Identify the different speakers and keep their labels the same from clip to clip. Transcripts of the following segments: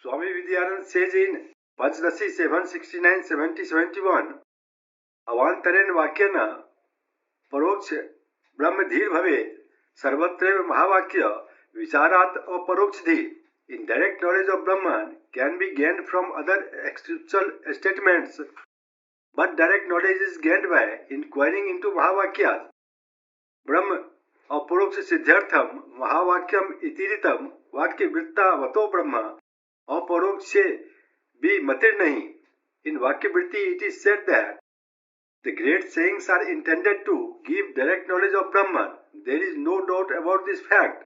Speaker 1: Swami Vidyanand says in Panchadashi 769, 70, 71, avāntareņa vākyena parokṣa-brahma-dhīh bhavet sarvatra mahāvākya-vicārāt aparokṣa-dhīh. Indirect knowledge of Brahman can be gained from other scriptural statements, but direct knowledge is gained by inquiring into Mahavakyas. Brahma aparokṣa-siddhyartham mahāvākyam itiritam Vakya-vritti brahma aparokṣa-dhīh. In Vakya-vritti it is said that the great sayings are intended to give direct knowledge of Brahman. There is no doubt about this fact.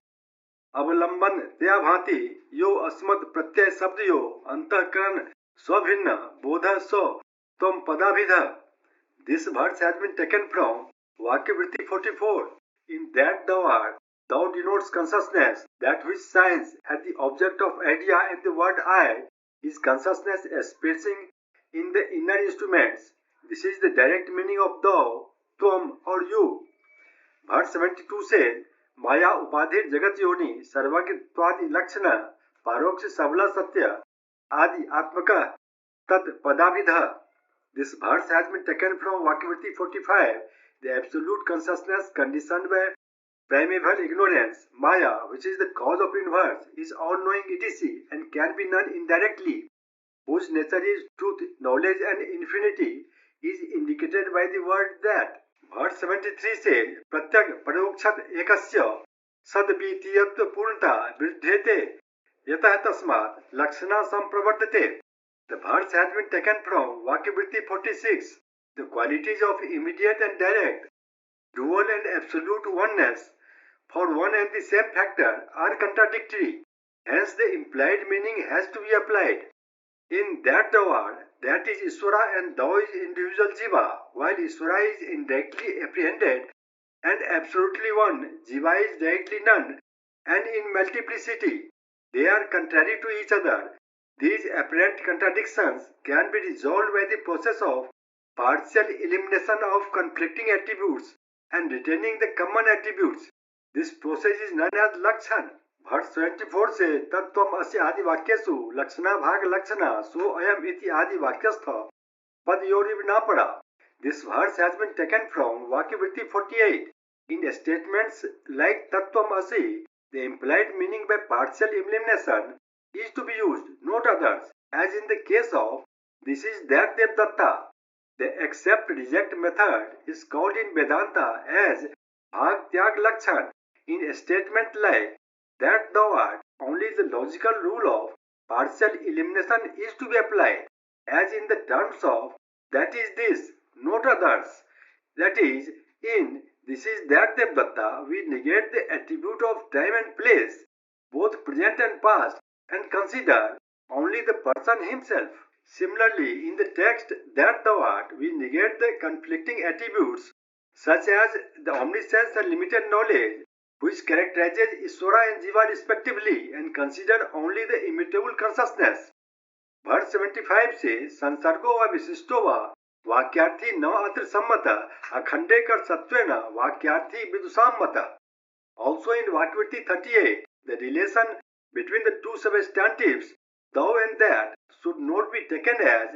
Speaker 1: अवलंबन तया भांति यो अस्मत् प्रत्यय शब्द यो अंतःकरण स्वभिन्न बोध सो त्वम पदाभिध. This verse has been taken from Väkyavṛtti 44. In that thou art, thou denotes consciousness, that which shines at the object of idea, and the word I is consciousness expressing in the inner instruments. This is the direct meaning of thou, tvam or you. Verse 72 says, माया उपाधिर जगत योनि सर्वज्ञत्वादि लक्षण परोक्ष सबला सत्य आदि आत्मक तत् पदाभिध. This verse has been taken from Väkyavṛtti 45. The absolute consciousness conditioned by primeval ignorance, Maya, which is the cause of universe, is all-knowing etc. and can be known indirectly, whose nature is truth, knowledge and infinity, is indicated by the word that. Verse 73 says, प्रत्यक परोक्षत एकस्य सद्वितीयत्व पूर्णता वृद्धेते यतः तस्मात् लक्षणा संप्रवर्तते. The verse has been taken from Väkyavṛtti 46. The qualities of immediate and direct, dual and absolute oneness for one and the same factor are contradictory. Hence the implied meaning has to be applied. In that thou art, that is Ishvara, and thou is individual Jiva, while Ishvara is indirectly apprehended and absolutely one, Jiva is directly none, and in multiplicity. They are contrary to each other. These apparent contradictions can be resolved by the process of partial elimination of conflicting attributes and retaining the common attributes. This process is known as Lakshan. Verse 24 से तत्त्वम अस्य आदि वाक्यसु लक्षणा भाग लक्षणा सो अयम इति आदि वाक्यस्थ पदयोरिव न पड़ा. This verse has been taken from Väkyavṛtti 48. In statements like तत्त्वम असि, the implied meaning by partial elimination is to be used, not others, as in the case of this is that Devdatta. The accept-reject method is called in Vedanta as bhag-tyag lakshan. In a statement like that thou art, only the logical rule of partial elimination is to be applied, as in the terms of that is this, not others. That is, in this is that Devdatta, we negate the attribute of time and place, both present and past, and consider only the person himself. Similarly, in the text that thou art, we negate the conflicting attributes such as the omniscience and limited knowledge, which characterizes Ishvara and Jiva respectively, and consider only the immutable consciousness. Verse 75 says, संसर्गो व विशिष्टो व वाक्यार्थी न अत्र सम्मत अखंडेकर सत्वेन वाक्यार्थी विदुषाम्मत. Also in Väkyavṛtti 38, the relation between the two substantives, thou and that, should not be taken as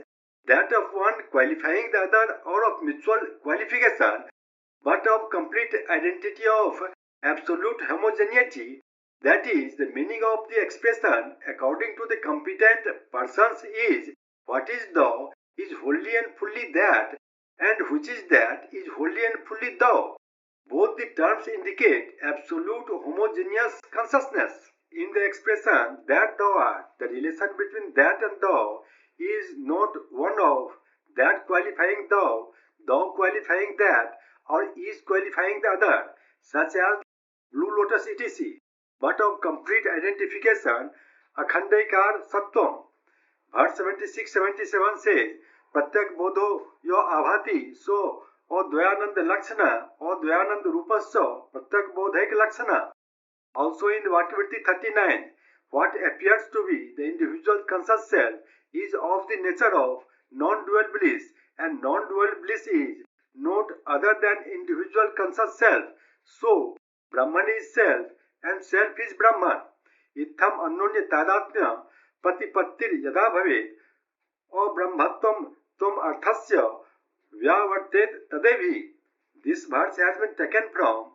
Speaker 1: that of one qualifying the other or of mutual qualification, but of complete identity of absolute homogeneity. That is, the meaning of the expression according to the competent persons is what is thou is wholly and fully that, and which is that is wholly and fully thou. Both the terms indicate absolute homogeneous consciousness. In the expression that thou art, the relation between that and thou is not one of that qualifying thou, thou qualifying that, or is qualifying the other, such as blue lotus etc., but of complete identification, akhandaikar sattvam. Verse 76-77 says, प्रत्यक बोधो यो आभाति सो अद्वयानंद लक्षण अद्वयानंद रूपस्य प्रत्यक बोधैक लक्षण. Also in Väkyavṛtti 39, what appears to be the individual conscious self is of the nature of non-dual bliss, and non-dual bliss is not other than individual conscious self. So, Brahman is self and self is Brahman. Itham anyonya tadatnya प्रतिपत्तिर यदा भवेत् अब्रह्मत्वं त्वम् अर्थस्य व्यावर्तेत तदेवि. This verse has been taken from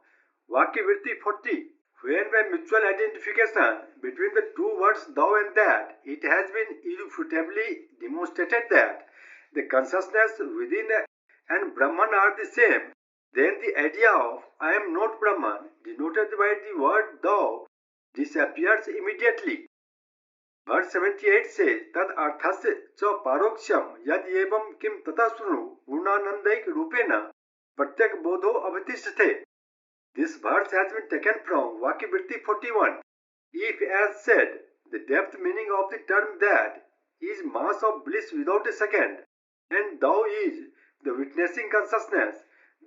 Speaker 1: Vakyavṛtti 40. When by mutual identification between the two words thou and that, it has been irrefutably demonstrated that the consciousness within and Brahman are the same, then the idea of I am not Brahman, denoted by the word thou, disappears immediately. Verse 78 says, Tad arthasya cha parokṣam yad evam kim tata sunu gurnanandaik rupena pratyak bodho avatishthe. This verse has been taken from Vakyavṛtti 41. If, as said, the depth meaning of the term that is mass of bliss without a second, and thou is the witnessing consciousness,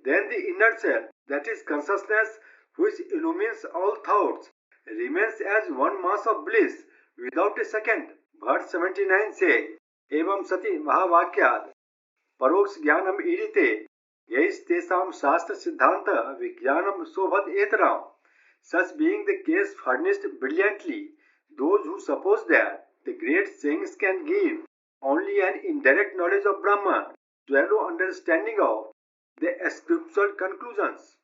Speaker 1: then the inner self, that is consciousness which illumines all thoughts, remains as one mass of bliss without a second. Verse 79 says, Evam sati mahāvākyaद parokṣa-dhīh irite yaish-tesam shastra siddhanta vignānam sobhat etram. Such being the case furnished brilliantly, those who suppose that the great sayings can give only an indirect knowledge of Brahman, swallow understanding of the scriptural conclusions.